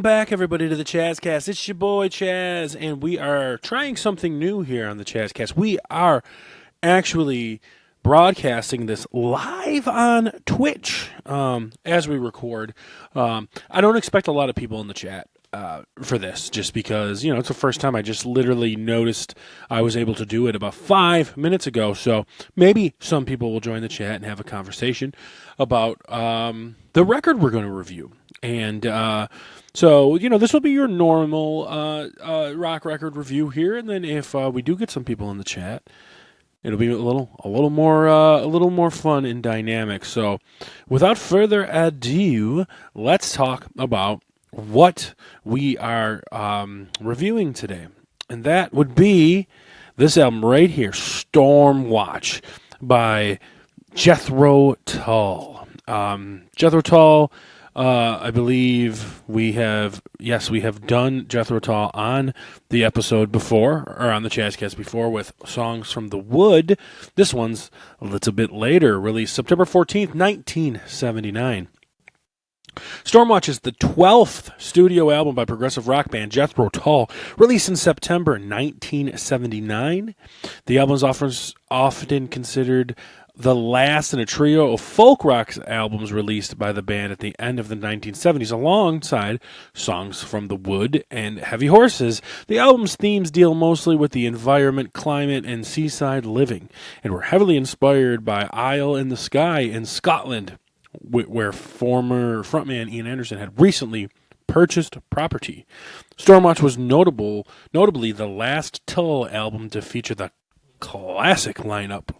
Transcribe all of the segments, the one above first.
Welcome back, everybody, to the Chazz Cast. It's your boy, Chazz, and we are trying something new here on the Chazz Cast. We are actually broadcasting this live on Twitch as we record. I don't expect a lot of people in the chat for this, just because, it's the first time. I just literally noticed I was able to do it about 5 minutes ago, so maybe some people will join the chat and have a conversation about the record we're going to review. And so, this will be your normal rock record review here, and then if we do get some people in the chat, it'll be a little more fun and dynamic. So, without further ado, let's talk about what we are reviewing today, and that would be this album right here, Stormwatch by Jethro Tull. Jethro Tull. I believe we have done Jethro Tull on the episode before, or on the Chazz Cast before, with Songs from the Wood. This one's a little bit later, released September 14th, 1979. Stormwatch is the 12th studio album by progressive rock band Jethro Tull, released in September 1979. The album is often considered the last in a trio of folk rock albums released by the band at the end of the 1970s, alongside Songs from the Wood and Heavy Horses. The album's themes deal mostly with the environment, climate, and seaside living, and were heavily inspired by Isle in the Sky in Scotland, where former frontman Ian Anderson had recently purchased property. Stormwatch was notably the last Tull album to feature the classic lineup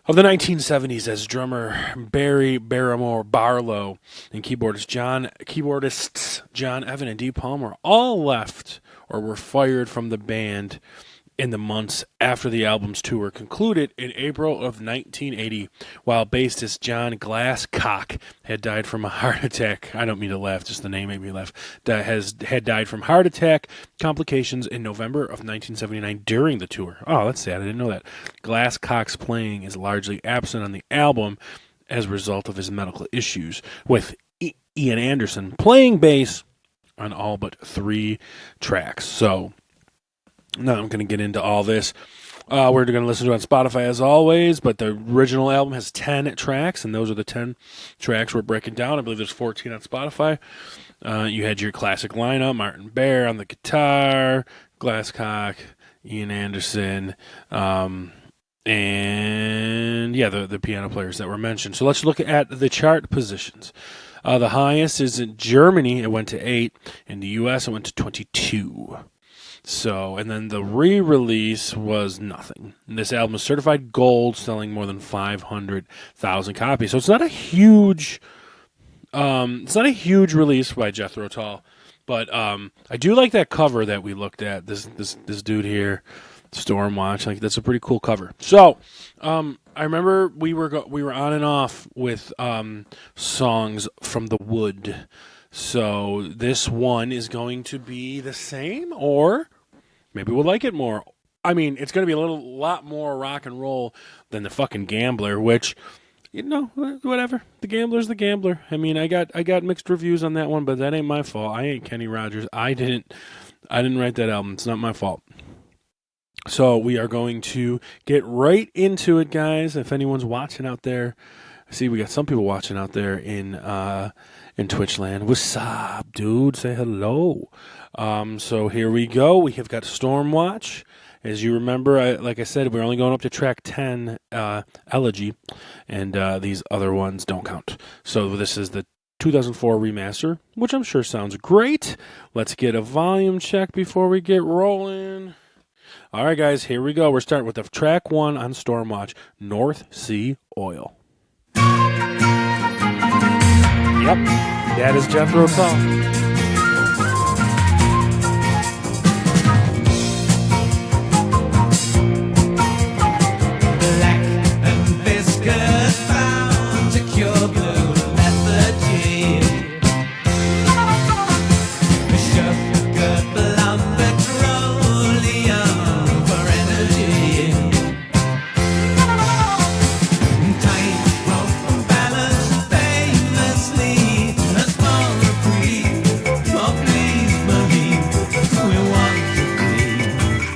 of the 1970s, as drummer Barry Barlow and keyboardists John Evan and Dee Palmer all left or were fired from the band in the months after the album's tour concluded in April of 1980, while bassist John Glasscock had died from a heart attack. I don't mean to laugh, just the name made me laugh. Had died from heart attack complications in November of 1979 during the tour. Oh, that's sad. I didn't know that. Glasscock's playing is largely absent on the album as a result of his medical issues, with Ian Anderson playing bass on all but 3 tracks. So now I'm going to get into all this. We're going to listen to it on Spotify as always, but the original album has 10 tracks, and those are the 10 tracks we're breaking down. I believe there's 14 on Spotify. You had your classic lineup: Martin Barre on the guitar, Glasscock, Ian Anderson, and the piano players that were mentioned. So let's look at the chart positions. The highest is in Germany. It went to 8. In the U.S., it went to 22. So, and then the re-release was nothing. This album is certified gold, selling more than 500,000 copies. So it's not a huge release by Jethro Tull, but I do like that cover that we looked at. This dude here, Stormwatch. Like, that's a pretty cool cover. So, I remember we were on and off with Songs from the Wood. So this one is going to be the same, or maybe we'll like it more. I mean, it's going to be a lot more rock and roll than the fucking Gambler, which, whatever. The Gambler's the Gambler. I mean, I got mixed reviews on that one, but that ain't my fault. I ain't Kenny Rogers. I didn't write that album. It's not my fault. So we are going to get right into it, guys. If anyone's watching out there, I see we got some people watching out there in Twitch land. What's up, dude? Say hello. So here we go. We have got Stormwatch. As you remember, like I said, we're only going up to track 10, Elegy, and these other ones don't count. So this is the 2004 remaster, which I'm sure sounds great. Let's get a volume check before we get rolling. All right, guys, here we go. We're starting with the track 1 on Stormwatch, North Sea Oil. Yep, that is Jethro Tull. Balance famously, a small reprieve.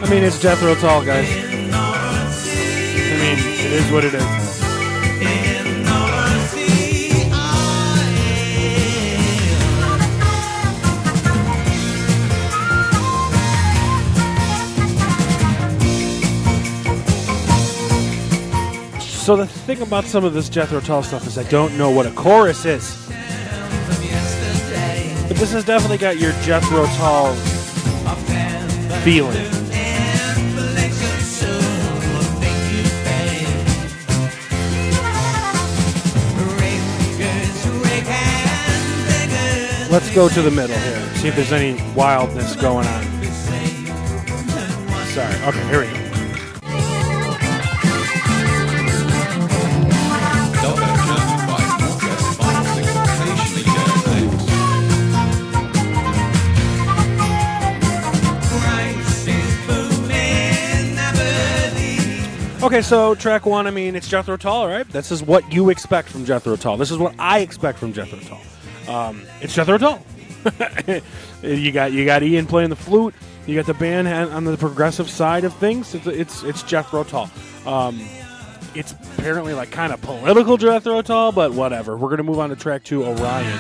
I mean, it's Jethro Tull, guys. I mean, it is what it is. So the thing about some of this Jethro Tull stuff is I don't know what a chorus is. But this has definitely got your Jethro Tull feeling. Let's go to the middle here. See if there's any wildness going on. Sorry. Okay, here we go. Okay, so track one, I mean, it's Jethro Tull, right? This is what you expect from Jethro Tull. This is what I expect from Jethro Tull. It's Jethro Tull. you got Ian playing the flute. You got the band on the progressive side of things. It's Jethro Tull. It's apparently like kind of political Jethro Tull, but whatever. We're gonna move on to track two, Orion.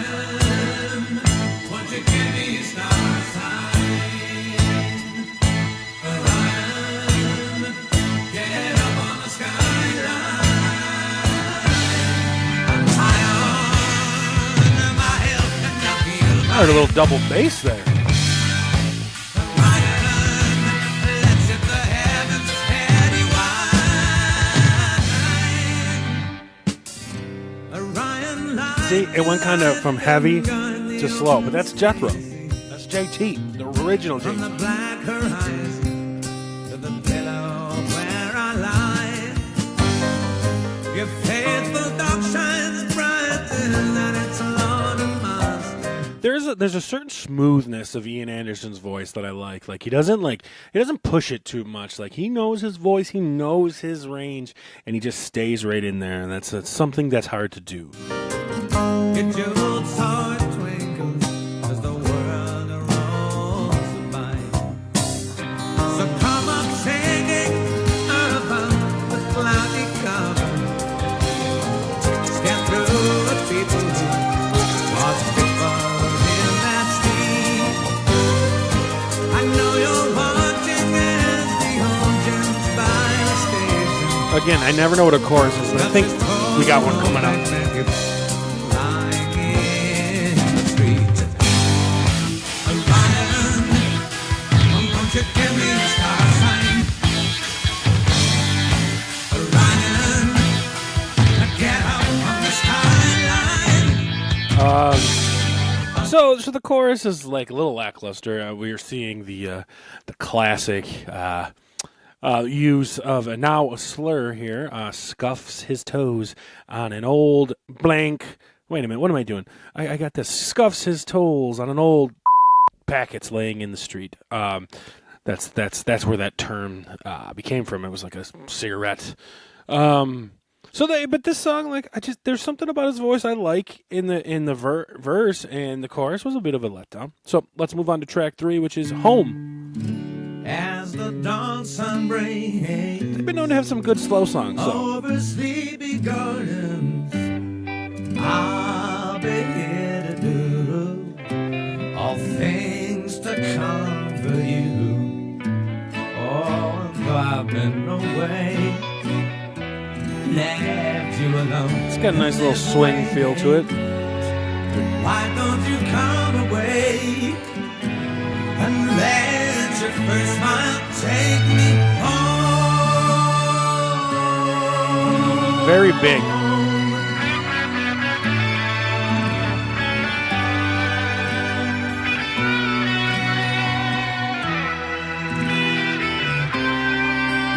I heard a little double bass there. See, it went kind of from heavy to slow, but that's Jethro. That's JT, the original JT. There's a certain smoothness of Ian Anderson's voice that I like. Like he doesn't push it too much. Like he knows his voice, he knows his range, and he just stays right in there. And that's something that's hard to do. Get your old heart twinkles as the world rolls by. So come up singing above the cloudy cover. Step through the people who watch people in that street. I know you're watching as the engines by the station. Again, I never know what a chorus is, but I think we got one coming up. So the chorus is like a little lackluster. We are seeing the classic use of now a slur here. Scuffs his toes on an old blank. Wait a minute, what am I doing? I got this. Scuffs his toes on an old packets laying in the street. That's where that term became from. It was like a cigarette. But this song, like, there's something about his voice I like in the verse, and the chorus was a bit of a letdown. So let's move on to track 3, which is Home. As the dawn sun breaks, they've been known to have some good slow songs. So. Over sleepy gardens, I'll be here to do all things to comfort you. Oh, though I've been away. Left you alone. It's got a nice little swing feel to it. Why don't you come away and let your first smile take me home? Very big.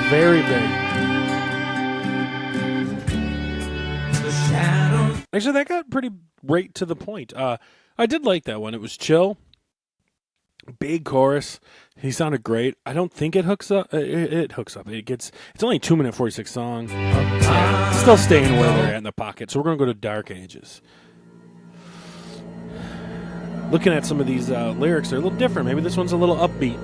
Very big. Actually, that got pretty right to the point. I did like that one. It was chill. Big chorus. He sounded great. I don't think it hooks up. It hooks up. It's only a 2-minute 46 song. Yeah, still staying where they're at in the pocket. So we're going to go to Dark Ages. Looking at some of these lyrics, they're a little different. Maybe this one's a little upbeat.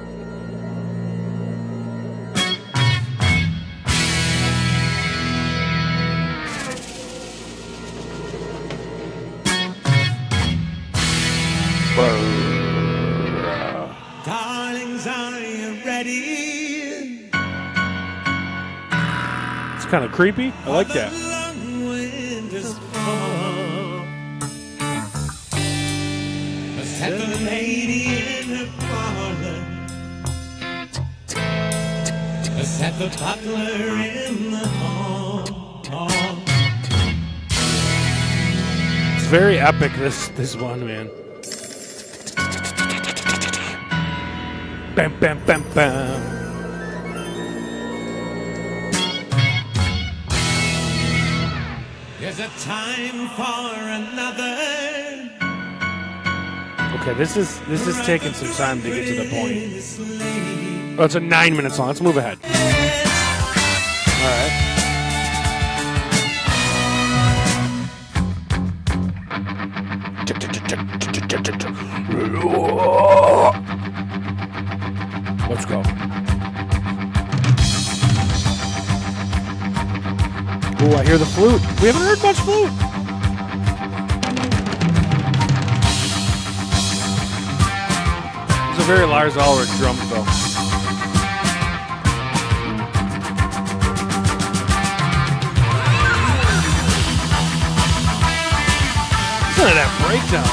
It's kind of creepy. I like that. At the butler in the hall. It's very epic, this one, man. Bam, bam, bam, bam. There's a time for another. Okay, this is taking some time to get to the point. Oh, it's a 9-minute song. Let's move ahead. All right. Let's go. Oh, I hear the flute. We haven't heard much flute. It's a very Lars Ulrich drum, though. Listen to that breakdown.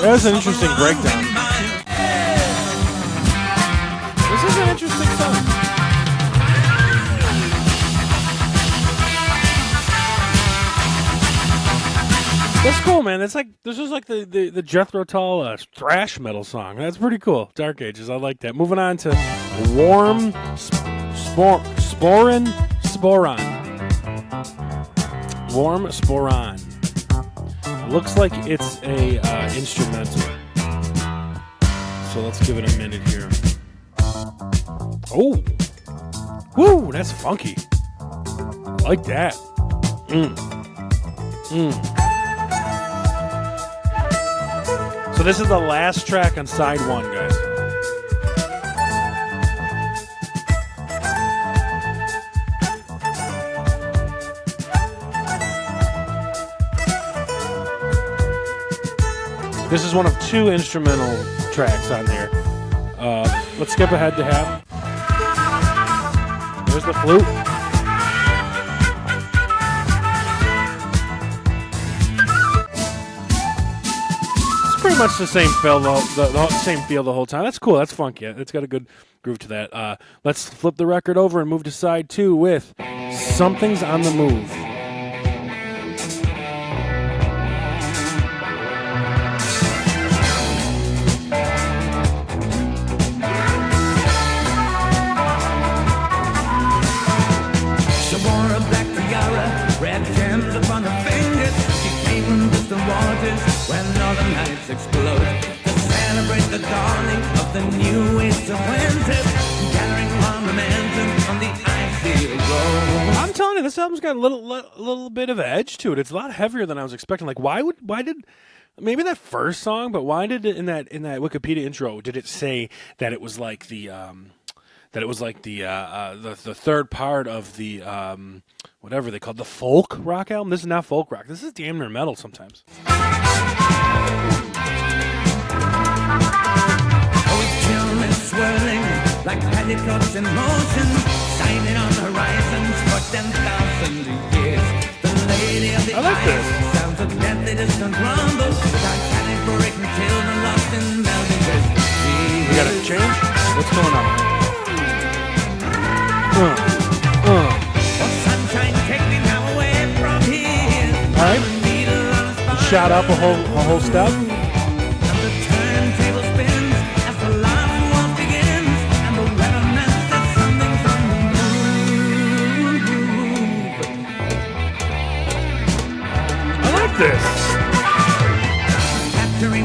That's an interesting breakdown. This is an interesting song. That's cool, man. This is like the Jethro Tull thrash metal song. That's pretty cool. Dark Ages. I like that. Moving on to Warm Sporon. Warm Sporon. Looks like it's a instrumental. So let's give it a minute here. Oh. Woo, that's funky. I like that. So this is the last track on side 1, guys. This is one of 2 instrumental tracks on there. Let's skip ahead to half. There's the flute. It's pretty much the same feel, the same feel the whole time. That's cool. That's funky. It's got a good groove to that. Let's flip the record over and move to side 2 with Something's on the Move. Explode to celebrate the dawning of the new winter gathering on momentum on the icy road. I'm telling you, this album's got a little bit of edge to it. It's a lot heavier than I was expecting. Like, why did maybe that first song, but why did it in that Wikipedia intro did it say that it was like the third part of the whatever they called the folk rock album? This is not folk rock. This is damn near metal sometimes. Swirling like petticoats in motion, shining on horizons for 10,000 years. The lady of the I like this. sounds of deadly distant rumbles, Titanic breaking children lost in melting distance. We got a change? What's going on? Sunshine, take me now away from here. All right. Shot up a whole step.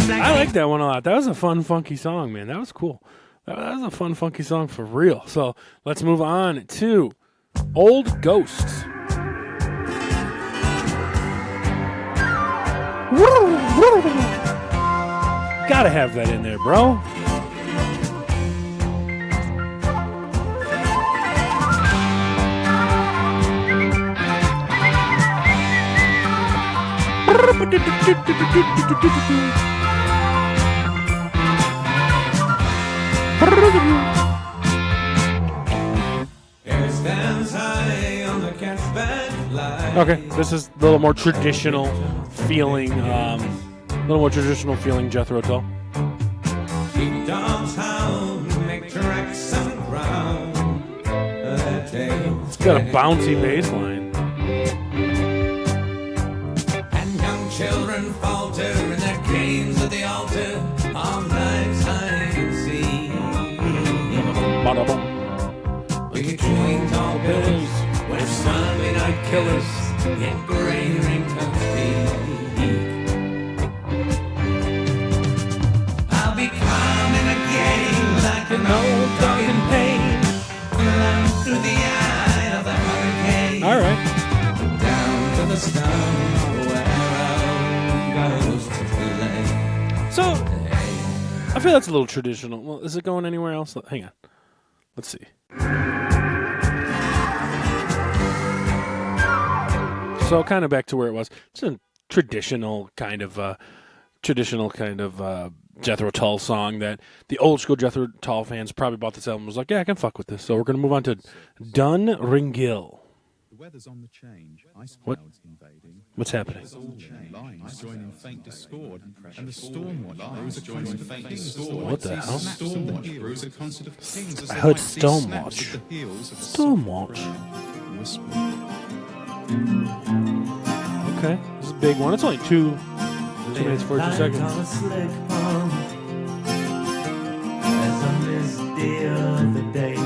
I like that one a lot. That was a fun, funky song, man. That was cool. That was a fun, funky song for real. So let's move on to Old Ghosts. Gotta have that in there, bro. Air stands high on the catchback line. Okay, this is a little more traditional feeling. Jethro Tull. Keep dogs howl, make tracks on the ground. It's got a bouncy bass line. And young children falter in their games at the altar of life's hide and seek. Between tall pillars, where Sunday night killers yet gray ringtones speak. I'll be coming again like an old dog in pain, through the eye of the hurricane. All right. Down to the stone where our ghost lay. So, I feel that's a little traditional. Well, is it going anywhere else? Hang on. Let's see. So, kind of back to where it was. It's a traditional kind of Jethro Tull song that the old school Jethro Tull fans probably bought this album and was like, yeah, I can fuck with this. So we're going to move on to Dun Ringil. The weather's on the change. Ice What? clouds invading. What's happening? Lines joining faint discord, and the Stormwatch is a concert of kings. What the hell? Stormwatch is a concert of kings. as I the heard white sea Stormwatch. snaps at the heels of the Stormwatch. whisper. Okay. This is a big one. It's only 2 minutes, 42 seconds. On a slick pond, as I missed the other day.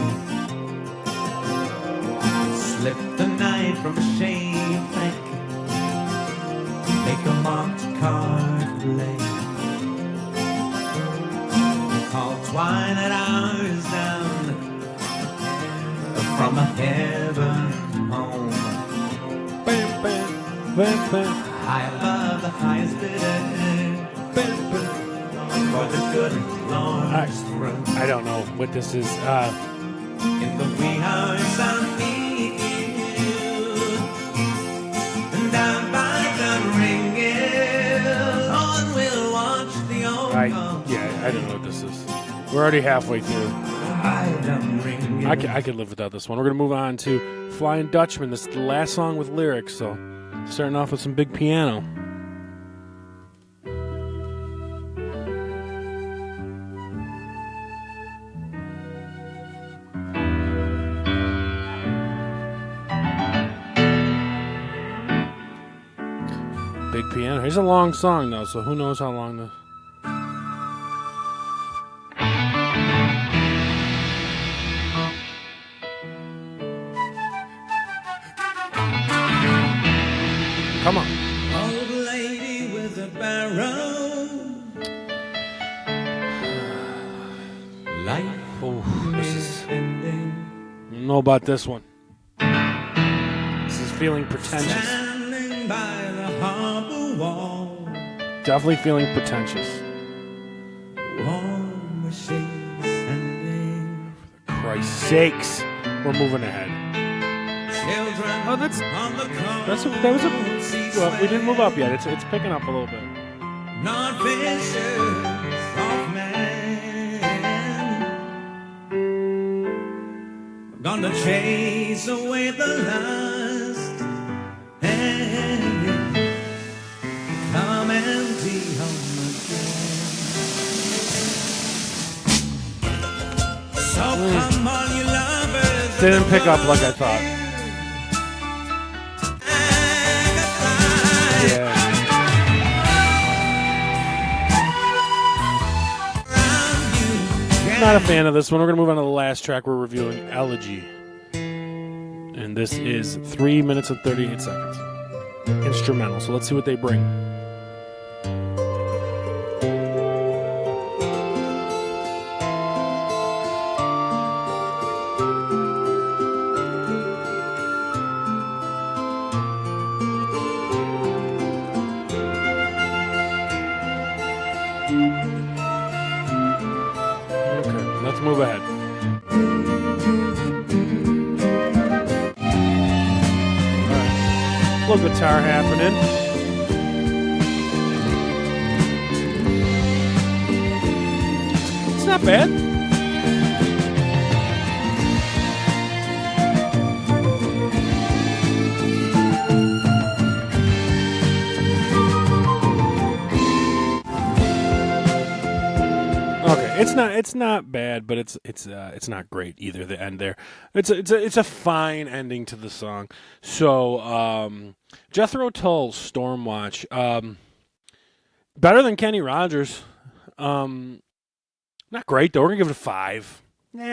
Slipped the night from a shade bank, make a marked card play. Call twilight hours down from a heaven home. Bam, bam, bam, bam. High above the highest bidder, for the good Lord's throne. I don't know what this is. In the wee hours I'll meet you, and down by the ringing, on we'll watch the old I don't know what this is. We're already halfway through. I could live without this one. We're going to move on to Flying Dutchman. This is the last song with lyrics, so starting off with some big piano. Big piano. It's a long song, though, so who knows how long the... Come on. Old lady with a barrow, life This is... ending. I don't know about this one. This is feeling pretentious. Standing by the harbor wall, Definitely feeling pretentious. warm machines ending. Christ's sakes. We're moving ahead. Children Oh, that's- on the That was a... Well, we didn't move up yet. It's picking up a little bit. not vicious of man, gonna chase away the lust and come and be home again. So come on, you lovers. Didn't pick up like I thought. Yeah. Not a fan of this one. We're going to move on to the last track. We're reviewing Elegy. And this is 3 minutes and 38 seconds. Instrumental. So let's see what they bring. Okay, let's move ahead. Alright. Little guitar happening. It's not bad. It's not bad, but it's not great either. The end there, it's a fine ending to the song. So Jethro Tull, Stormwatch, better than Kenny Rogers. Not great though. We're gonna give it a 5.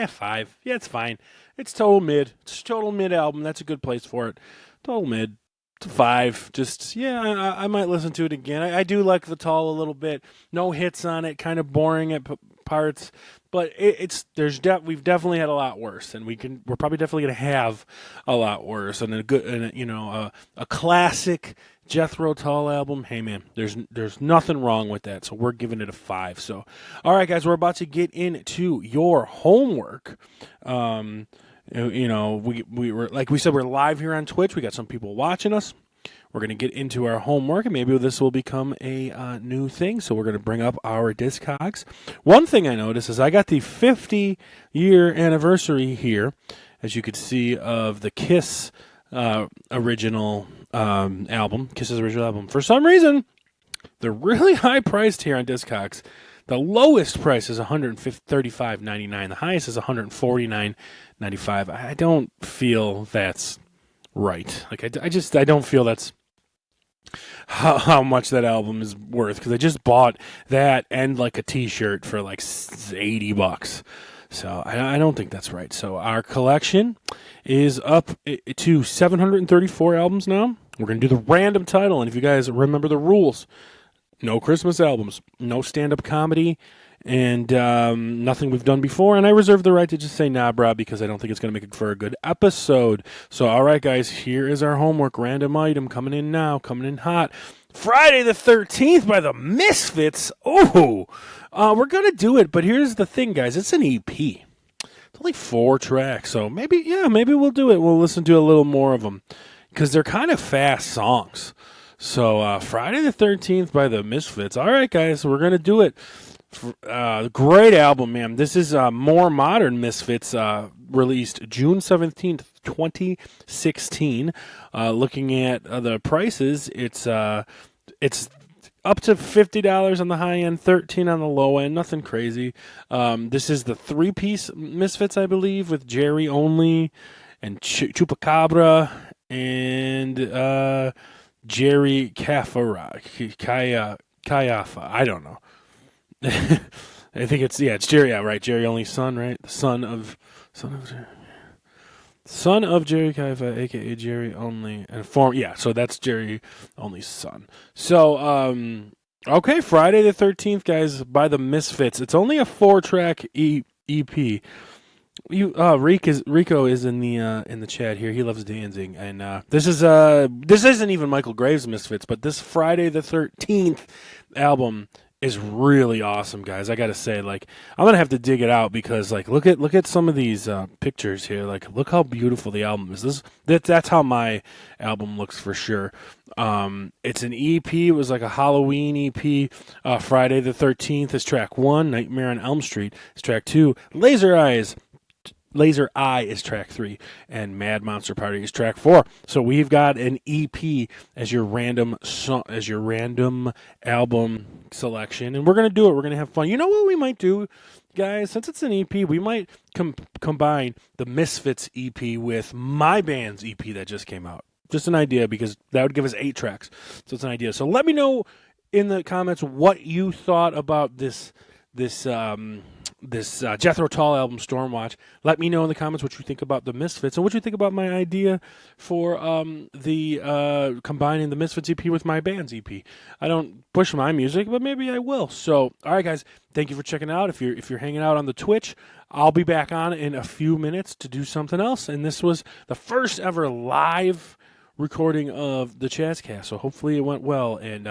5. Yeah, it's fine. It's total mid. It's a total mid album. That's a good place for it. Total mid. It's a 5. Just I might listen to it again. I do like the Tull a little bit. No hits on it. Kind of boring at parts, but we've definitely had a lot worse, and we're probably definitely gonna have a lot worse. And a classic Jethro Tull album. Hey man, there's nothing wrong with that. So we're giving it a 5. So all right, guys, we're about to get into your homework. We were, like we said, we're live here on Twitch. We got some people watching us. We're going to get into our homework, and maybe this will become a new thing. So we're going to bring up our Discogs. One thing I noticed is I got the 50-year anniversary here, as you could see, of the Kiss original album, Kiss's original album. For some reason, they're really high priced here on Discogs. The lowest price is $135.99. The highest is $149.95. I don't feel that's right. Like I don't feel that's how much that album is worth, because I just bought that and like a T-shirt for like $80. So I don't think that's right. So our collection is up to 734 albums now. We're going to do the random title, and if you guys remember the rules, no Christmas albums, no stand-up comedy, and nothing we've done before. And I reserve the right to just say nah, brah, because I don't think it's going to make it for a good episode. So, all right, guys, here is our homework. Random item coming in now, coming in hot. Friday the 13th by the Misfits. Oh, we're going to do it, but here's the thing, guys. It's an EP. It's only 4 tracks, so maybe we'll do it. We'll listen to a little more of them, because they're kind of fast songs. So Friday the 13th by the Misfits. All right, guys, we're going to do it. Great album, man. This is more modern Misfits, released June 17th, 2016. Looking at the prices, it's up to $50 on the high end, $13 on the low end. Nothing crazy. This is the 3-piece Misfits, I believe, with Jerry Only and Chupacabra and Jerry Kayafa. I don't know. I think it's Jerry. Yeah, right. Jerry Only's son, right? The son of Jerry Kayafa, aka Jerry Only, and so that's Jerry Only's son. So okay, Friday the 13th, guys, by the Misfits. It's only a 4-track EP. Rico is in the chat here. He loves dancing, and this isn't even Michael Graves' Misfits, but this Friday the 13th album is really awesome, guys. I gotta say, like, I'm gonna have to dig it out, because like look at some of these pictures here. Like, look how beautiful the album is. That's how my album looks for sure. It's an EP. It was like a Halloween EP. Friday the 13th is track 1. Nightmare on Elm Street is track 2. Laser Eye is track 3, and Mad Monster Party is track 4. So we've got an EP as your random album selection, and we're gonna do it. We're gonna have fun. You know what we might do, guys? Since it's an EP, we might combine the Misfits EP with my band's EP that just came out. Just an idea, because that would give us 8 tracks. So it's an idea. So let me know in the comments what you thought about this Jethro Tull album, Stormwatch. Let me know in the comments what you think about the Misfits, and what you think about my idea for the combining the Misfits EP with my band's EP. I don't push my music, but maybe I will. So, all right, guys, thank you for checking out. If you're hanging out on the Twitch, I'll be back on in a few minutes to do something else. And this was the first ever live recording of the Chazz Cast, so hopefully it went well. And